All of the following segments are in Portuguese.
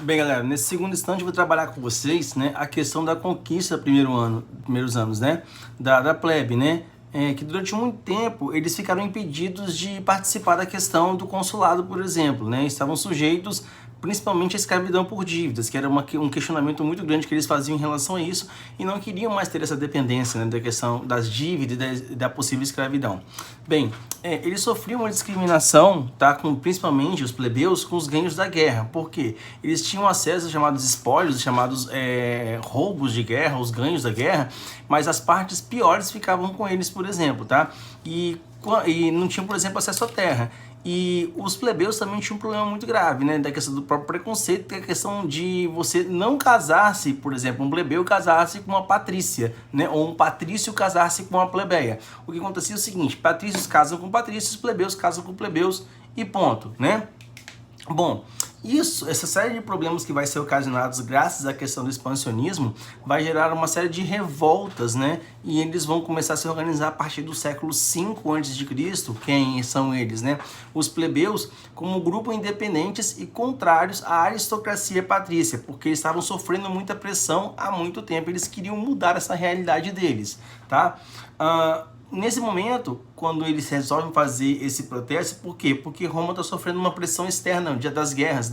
Bem, galera, nesse segundo instante eu vou trabalhar com vocês, né, a questão da conquista do primeiros anos, né, da plebe, né, que durante muito tempo eles ficaram impedidos de participar da questão do consulado, por exemplo, né, estavam sujeitos principalmente à escravidão por dívidas, que era um questionamento muito grande que eles faziam em relação a isso e não queriam mais ter essa dependência, né, da questão das dívidas e da possível escravidão. Bem, eles sofriam uma discriminação, tá, principalmente os plebeus, com os ganhos da guerra. Por quê? Eles tinham acesso aos chamados espólios, chamados roubos de guerra, os ganhos da guerra, mas as partes piores ficavam com eles, por exemplo, tá? E não tinham, por exemplo, acesso à terra. E os plebeus também tinham um problema muito grave, né, da questão do próprio preconceito, que é a questão de você não casar-se, por exemplo, um plebeu casar-se com uma patrícia, né, ou um patrício casar-se com uma plebeia. O que acontecia é o seguinte: patrícios casam com patrícios, plebeus casam com plebeus e ponto, né? Bom, essa série de problemas que vai ser ocasionados graças à questão do expansionismo vai gerar uma série de revoltas, né? E eles vão começar a se organizar a partir do século V a.C. Quem são eles, né? Os plebeus como grupo independentes e contrários à aristocracia patrícia, porque eles estavam sofrendo muita pressão há muito tempo. Eles queriam mudar essa realidade deles, tá? Nesse momento, quando eles resolvem fazer esse protesto, por quê? Porque Roma está sofrendo uma pressão externa das guerras,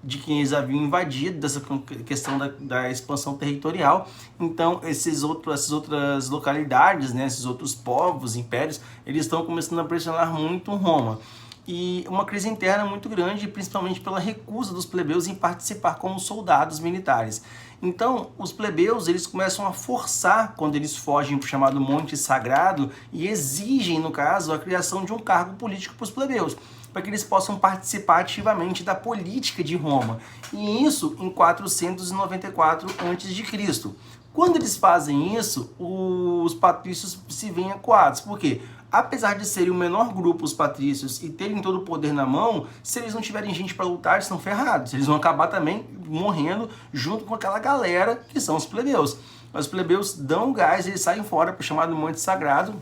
de quem eles haviam invadido, dessa questão da expansão territorial. Então, essas outras localidades, né, esses outros povos, impérios, eles estão começando a pressionar muito Roma. E uma crise interna muito grande, principalmente pela recusa dos plebeus em participar como soldados militares. Então, os plebeus, eles começam a forçar, quando eles fogem para o chamado Monte Sagrado, e exigem, no caso, a criação de um cargo político para os plebeus, para que eles possam participar ativamente da política de Roma. E isso em 494 a.C. Quando eles fazem isso, os patrícios se veem acuados. Por quê? Apesar de serem o menor grupo, os patrícios, e terem todo o poder na mão, se eles não tiverem gente para lutar, eles estão ferrados. Eles vão acabar também morrendo junto com aquela galera que são os plebeus. Os plebeus dão gás, eles saem fora para o chamado Monte Sagrado,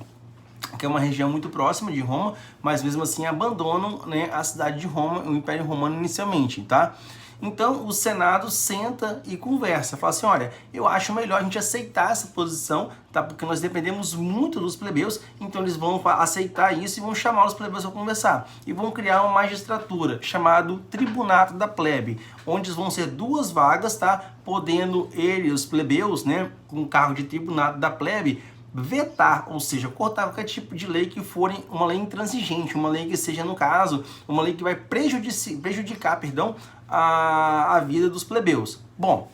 que é uma região muito próxima de Roma, mas mesmo assim abandonam, né, a cidade de Roma, o Império Romano inicialmente, tá? Então o Senado senta e conversa, fala assim: olha, eu acho melhor a gente aceitar essa posição, tá? Porque nós dependemos muito dos plebeus, então eles vão aceitar isso e vão chamar os plebeus para conversar. E vão criar uma magistratura, chamado Tribunato da Plebe, onde vão ser duas vagas, tá? Podendo os plebeus, né, com o cargo de Tribunato da Plebe, vetar, ou seja, cortar qualquer tipo de lei que forem uma lei intransigente, uma lei que seja, no caso, uma lei que vai prejudicar, a vida dos plebeus. Bom,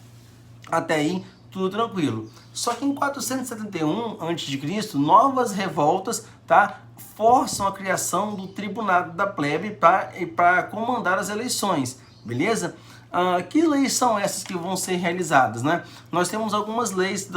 até aí tudo tranquilo. Só que em 471 a.C., novas revoltas, tá, forçam a criação do Tribunato da Plebe para comandar as eleições, beleza? Que leis são essas que vão ser realizadas, né? Nós temos algumas leis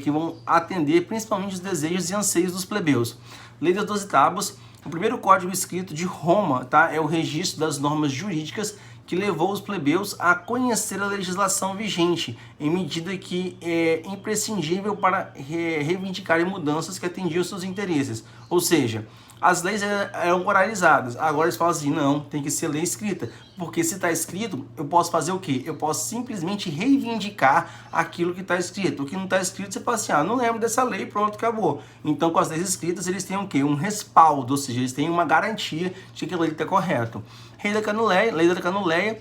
que vão atender principalmente os desejos e anseios dos plebeus. Lei das 12 Tábuas, o primeiro código escrito de Roma, tá? É o registro das normas jurídicas que levou os plebeus a conhecer a legislação vigente, em medida que é imprescindível para reivindicarem mudanças que atendiam seus interesses. Ou seja, as leis eram oralizadas, agora eles falam assim: não, tem que ser lei escrita, porque se está escrito, eu posso fazer o quê? Eu posso simplesmente reivindicar aquilo que está escrito. O que não está escrito, você fala assim: não lembro dessa lei, pronto, acabou. Então, com as leis escritas, eles têm o quê? Um respaldo, ou seja, eles têm uma garantia de que aquilo ali está correto. Lei da Canuleia,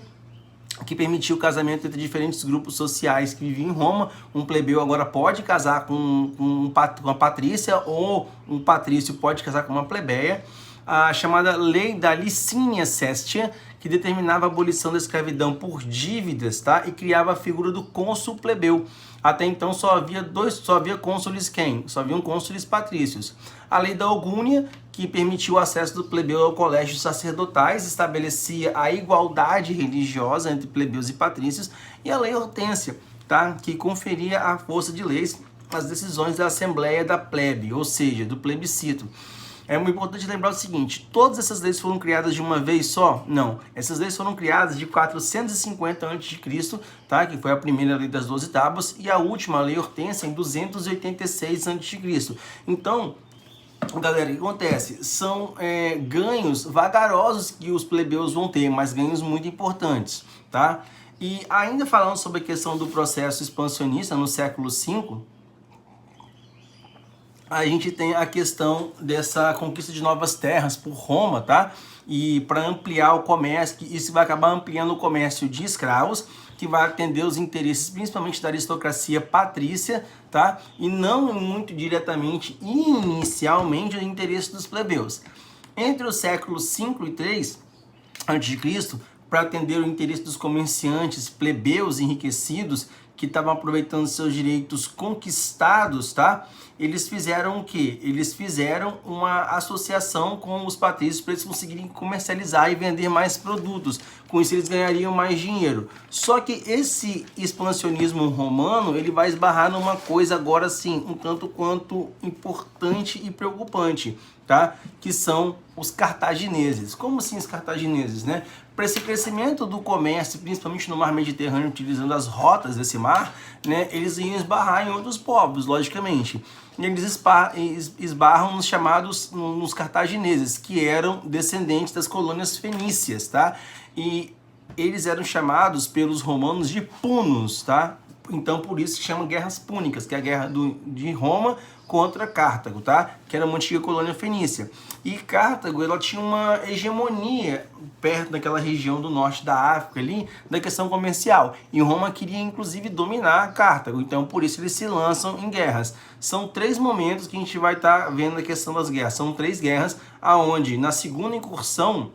que permitiu o casamento entre diferentes grupos sociais que viviam em Roma. Um plebeu agora pode casar com uma patrícia, ou um patrício pode casar com uma plebeia. A chamada Lei da Licínia Sestia, que determinava a abolição da escravidão por dívidas, tá? E criava a figura do cônsul plebeu. Até então só havia cônsules quem? Só haviam cônsules patrícios. A Lei da Augúnia, que permitiu o acesso do plebeu ao colégio sacerdotais, estabelecia a igualdade religiosa entre plebeus e patrícios. E a Lei Hortência, tá? Que conferia a força de leis às decisões da Assembleia da Plebe, ou seja, do plebiscito. É muito importante lembrar o seguinte: todas essas leis foram criadas de uma vez só? Não. Essas leis foram criadas de 450 a.C., tá? Que foi a primeira lei das 12 tábuas, e a última, a Lei Hortência, em 286 a.C. Então, galera, o que acontece? São ganhos vagarosos que os plebeus vão ter, mas ganhos muito importantes, tá? E ainda falando sobre a questão do processo expansionista no século V, a gente tem a questão dessa conquista de novas terras por Roma, tá? E para ampliar o comércio, isso vai acabar ampliando o comércio de escravos, que vai atender os interesses principalmente da aristocracia patrícia, tá? E não muito diretamente, inicialmente, o interesse dos plebeus. Entre os séculos 5 e 3 a.C., para atender o interesse dos comerciantes plebeus enriquecidos que estavam aproveitando seus direitos conquistados, tá? Eles fizeram o quê? Eles fizeram uma associação com os patrícios para eles conseguirem comercializar e vender mais produtos. Com isso eles ganhariam mais dinheiro. Só que esse expansionismo romano, ele vai esbarrar numa coisa agora sim, um tanto quanto importante e preocupante, tá? Que são os cartagineses. Como assim os cartagineses, né? Para esse crescimento do comércio, principalmente no mar Mediterrâneo, utilizando as rotas desse mar, né, eles iam esbarrar em outros povos, logicamente. E eles esbarram nos chamados, nos cartagineses, que eram descendentes das colônias fenícias, tá? E eles eram chamados pelos romanos de punos, tá? Então, por isso se chama Guerras Púnicas, que é a guerra de Roma contra Cartago, tá? Que era uma antiga colônia fenícia. E Cartago, ela tinha uma hegemonia perto daquela região do norte da África ali, da questão comercial. E Roma queria, inclusive, dominar Cartago. Então, por isso eles se lançam em guerras. São 3 momentos que a gente vai estar vendo a questão das guerras. São 3 guerras, aonde na segunda incursão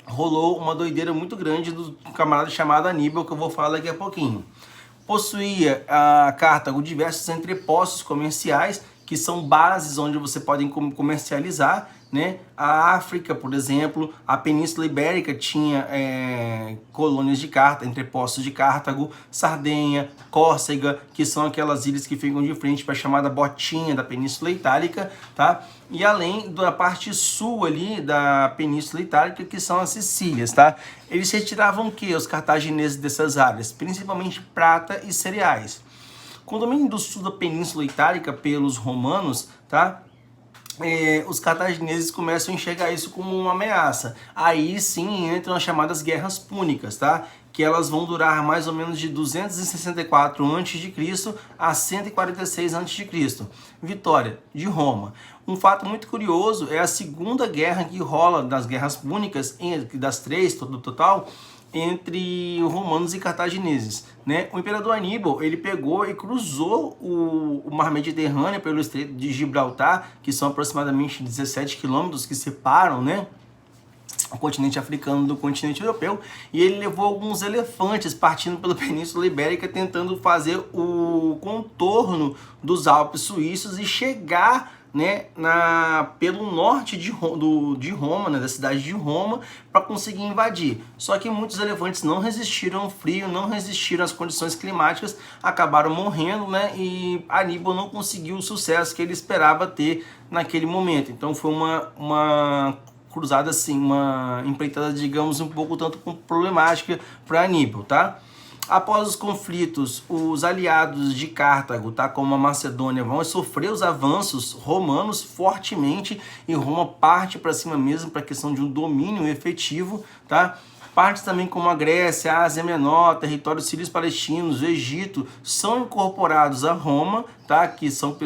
rolou uma doideira muito grande do camarada chamado Aníbal, que eu vou falar daqui a pouquinho. Possuía a Cartago diversos entrepostos comerciais, que são bases onde você pode comercializar, né? A África, por exemplo, a Península Ibérica tinha colônias de Cartago, entrepostos de Cartago, Sardenha, Córcega, que são aquelas ilhas que ficam de frente para a chamada botinha da Península Itálica, tá? E além da parte sul ali da Península Itálica, que são as Sicílias, tá? Eles retiravam o que? Os cartagineses dessas áreas? Principalmente prata e cereais. Com o domínio do sul da Península Itálica pelos romanos, tá? Os cartagineses começam a enxergar isso como uma ameaça. Aí sim entram as chamadas Guerras Púnicas, tá? Que elas vão durar mais ou menos de 264 a.C. a 146 a.C. Vitória de Roma. Um fato muito curioso é a segunda guerra que rola das Guerras Púnicas, das 3 no total, entre romanos e cartagineses, né? O imperador Aníbal, ele pegou e cruzou o mar Mediterrâneo pelo Estreito de Gibraltar, que são aproximadamente 17 quilômetros que separam, né, o continente africano do continente europeu, e ele levou alguns elefantes partindo pela Península Ibérica, tentando fazer o contorno dos Alpes suíços e chegar, né, pelo norte de Roma, né, da cidade de Roma, para conseguir invadir. Só que muitos elefantes não resistiram ao frio, não resistiram às condições climáticas, acabaram morrendo, né, e Aníbal não conseguiu o sucesso que ele esperava ter naquele momento. Então foi uma cruzada assim, uma empreitada, digamos, um pouco tanto problemática para Aníbal, tá? Após os conflitos, os aliados de Cartago, tá, como a Macedônia, vão sofrer os avanços romanos fortemente, e Roma parte para cima mesmo para a questão de um domínio efetivo, tá? Partes também como a Grécia, a Ásia Menor, territórios sírios palestinos, o Egito, são incorporados a Roma, tá? Que são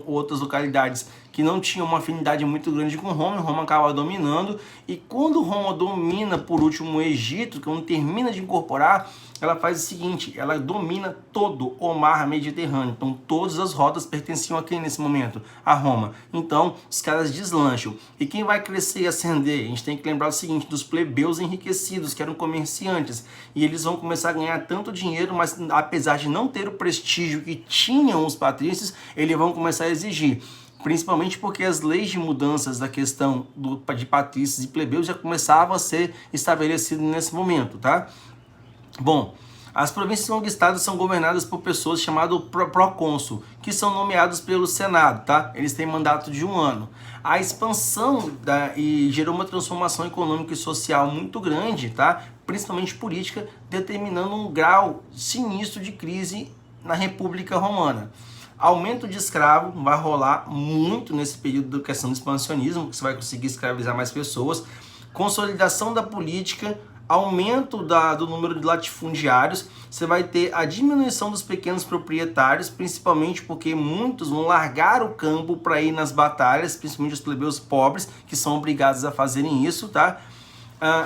outras localidades que não tinham uma afinidade muito grande com Roma, e Roma acaba dominando. E quando Roma domina, por último, o Egito, quando termina de incorporar, ela faz o seguinte: ela domina todo o mar Mediterrâneo. Então todas as rotas pertenciam a quem nesse momento? A Roma. Então os caras deslancham. E quem vai crescer e ascender? A gente tem que lembrar o seguinte: dos plebeus enriquecidos, que eram comerciantes. E eles vão começar a ganhar tanto dinheiro, mas apesar de não ter o prestígio que tinham os patrícios, eles vão começar a exigir. Principalmente porque as leis de mudanças da questão de patrícios e plebeus já começavam a ser estabelecidas nesse momento, tá? Bom, as províncias conquistadas são governadas por pessoas chamadas procônsul, que são nomeados pelo Senado, tá? Eles têm mandato de 1 ano. A expansão e gerou uma transformação econômica e social muito grande, tá? Principalmente política, determinando um grau sinistro de crise na República Romana. Aumento de escravo vai rolar muito nesse período da questão do expansionismo, que você vai conseguir escravizar mais pessoas. Consolidação da política, aumento do número de latifundiários, você vai ter a diminuição dos pequenos proprietários, principalmente porque muitos vão largar o campo para ir nas batalhas, principalmente os plebeus pobres, que são obrigados a fazerem isso, tá?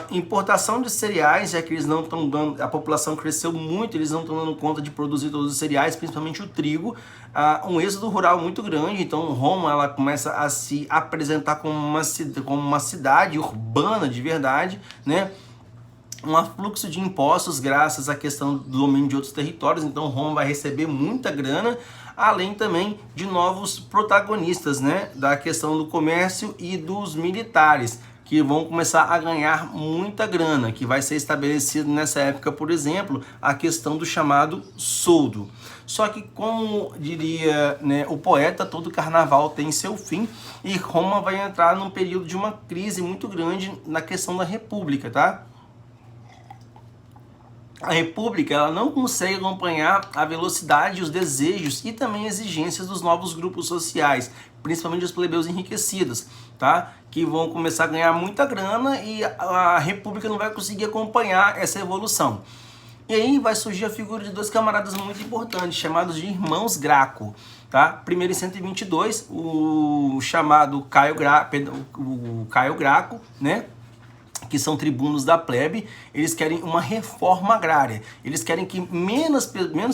Importação de cereais, já que eles não estão dando, a população cresceu muito, eles não estão dando conta de produzir todos os cereais, principalmente o trigo. Um êxodo rural muito grande, então Roma ela começa a se apresentar como uma cidade urbana de verdade, né? Um afluxo de impostos graças à questão do domínio de outros territórios, então Roma vai receber muita grana, além também de novos protagonistas, né, da questão do comércio e dos militares, que vão começar a ganhar muita grana, que vai ser estabelecido nessa época, por exemplo, a questão do chamado soldo. Só que, como diria, né, o poeta, todo carnaval tem seu fim, e Roma vai entrar num período de uma crise muito grande na questão da república, tá? A república ela não consegue acompanhar a velocidade, os desejos e também exigências dos novos grupos sociais, principalmente os plebeus enriquecidos, tá? Que vão começar a ganhar muita grana e a república não vai conseguir acompanhar essa evolução. E aí vai surgir a figura de dois camaradas muito importantes, chamados de irmãos Graco, tá? Primeiro em 122, o chamado Caio Graco, né? Que são tribunos da plebe, eles querem uma reforma agrária. Eles querem que menos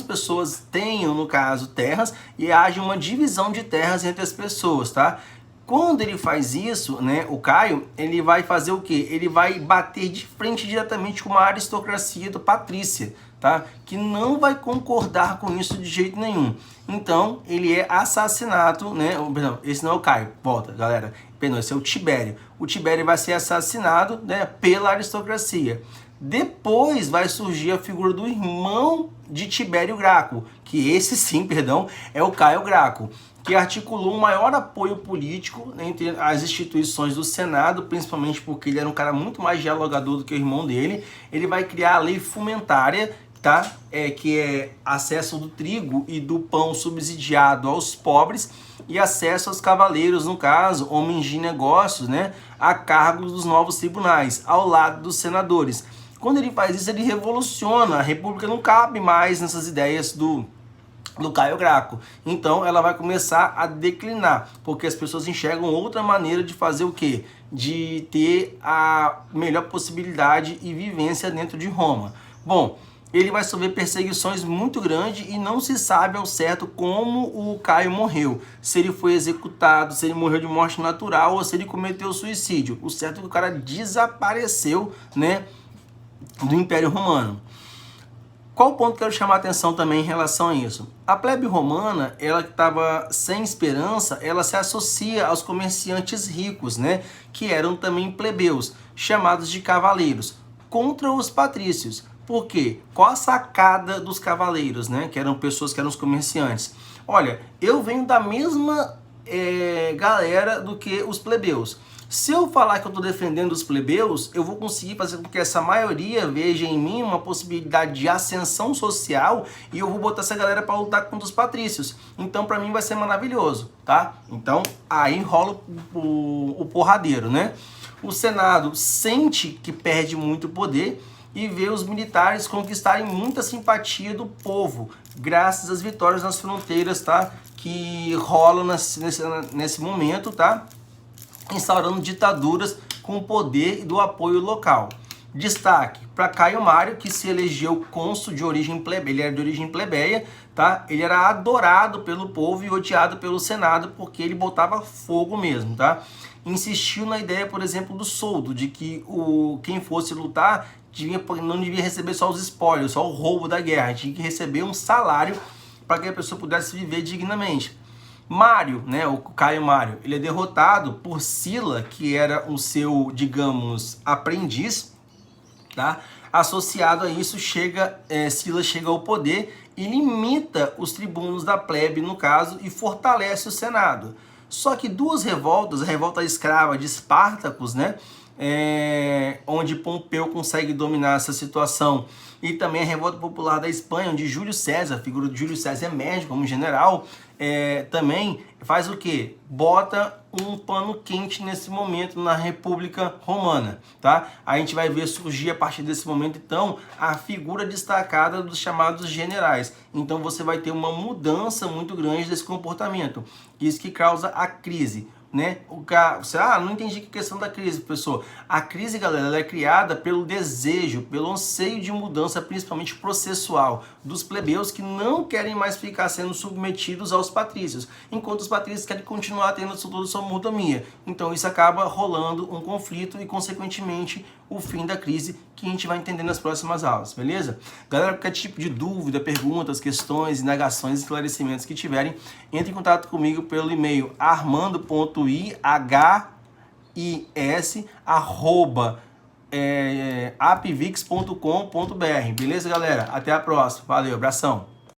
pessoas tenham, no caso, terras e haja uma divisão de terras entre as pessoas, tá? Quando ele faz isso, né, o Caio, ele vai fazer o quê? Ele vai bater de frente diretamente com uma aristocracia patrícia, tá? Que não vai concordar com isso de jeito nenhum. Então, ele é assassinado, né? Perdão, esse não é o Caio, volta, galera. Perdão, esse é o Tibério. O Tibério vai ser assassinado, né, pela aristocracia. Depois vai surgir a figura do irmão de Tibério Graco, que esse sim, perdão, é o Caio Graco, que articulou um maior apoio político entre as instituições do Senado, principalmente porque ele era um cara muito mais dialogador do que o irmão dele. Ele vai criar a lei fumentária, tá? Que é acesso do trigo e do pão subsidiado aos pobres e acesso aos cavaleiros, no caso, homens de negócios, né? A cargo dos novos tribunais, ao lado dos senadores. Quando ele faz isso, ele revoluciona. A república não cabe mais nessas ideias do Caio Graco. Então ela vai começar a declinar, porque as pessoas enxergam outra maneira de fazer o quê? De ter a melhor possibilidade e vivência dentro de Roma. Bom, ele vai sofrer perseguições muito grandes e não se sabe ao certo como o Caio morreu. Se ele foi executado, se ele morreu de morte natural ou se ele cometeu suicídio. O certo é que o cara desapareceu, né, do Império Romano. Qual o ponto que eu quero chamar a atenção também em relação a isso? A plebe romana, ela que estava sem esperança, ela se associa aos comerciantes ricos, né? Que eram também plebeus, chamados de cavaleiros, contra os patrícios. Por quê? Qual a sacada dos cavaleiros, né? Que eram pessoas que eram os comerciantes. Olha, eu venho da mesma galera do que os plebeus. Se eu falar que eu estou defendendo os plebeus, eu vou conseguir fazer com que essa maioria veja em mim uma possibilidade de ascensão social e eu vou botar essa galera para lutar contra os patrícios. Então, para mim, vai ser maravilhoso, tá? Então, aí rola o porradeiro, né? O Senado sente que perde muito poder e vê os militares conquistarem muita simpatia do povo, graças às vitórias nas fronteiras, tá? Que rolam nesse momento, tá? Instaurando ditaduras com o poder e do apoio local. Destaque para Caio Mário, que se elegeu cônsul de origem plebeia, ele era de origem plebeia, tá? Ele era adorado pelo povo e odiado pelo Senado porque ele botava fogo mesmo, tá? Insistiu na ideia, por exemplo, do soldo, de que quem fosse lutar não devia receber só os espólios, só o roubo da guerra, tinha que receber um salário para que a pessoa pudesse viver dignamente. Mário, né, o Caio Mário, ele é derrotado por Sila, que era o seu, digamos, aprendiz, tá? Associado a isso, Sila chega ao poder e limita os tribunos da plebe, no caso, e fortalece o Senado. Só que duas revoltas, a revolta escrava de Espartacus, né, onde Pompeu consegue dominar essa situação, e também a revolta popular da Espanha, onde Júlio César, a figura de Júlio César emerge como general, também faz o quê? Bota um pano quente nesse momento na República Romana, tá? A gente vai ver surgir a partir desse momento, então, a figura destacada dos chamados generais. Então você vai ter uma mudança muito grande desse comportamento. Isso que causa a crise. Né? Você, não entendi que questão da crise, professor. A crise, galera, ela é criada pelo desejo, pelo anseio de mudança, principalmente processual, dos plebeus que não querem mais ficar sendo submetidos aos patrícios, enquanto os patrícios querem continuar tendo toda sua mordomia. Então isso acaba rolando um conflito e, consequentemente, o fim da crise, que a gente vai entender nas próximas aulas, beleza? Galera, qualquer tipo de dúvida, perguntas, questões, indagações, esclarecimentos que tiverem, entre em contato comigo pelo e-mail armando.iis@apvix.com.br, beleza, galera? Até a próxima. Valeu, abração!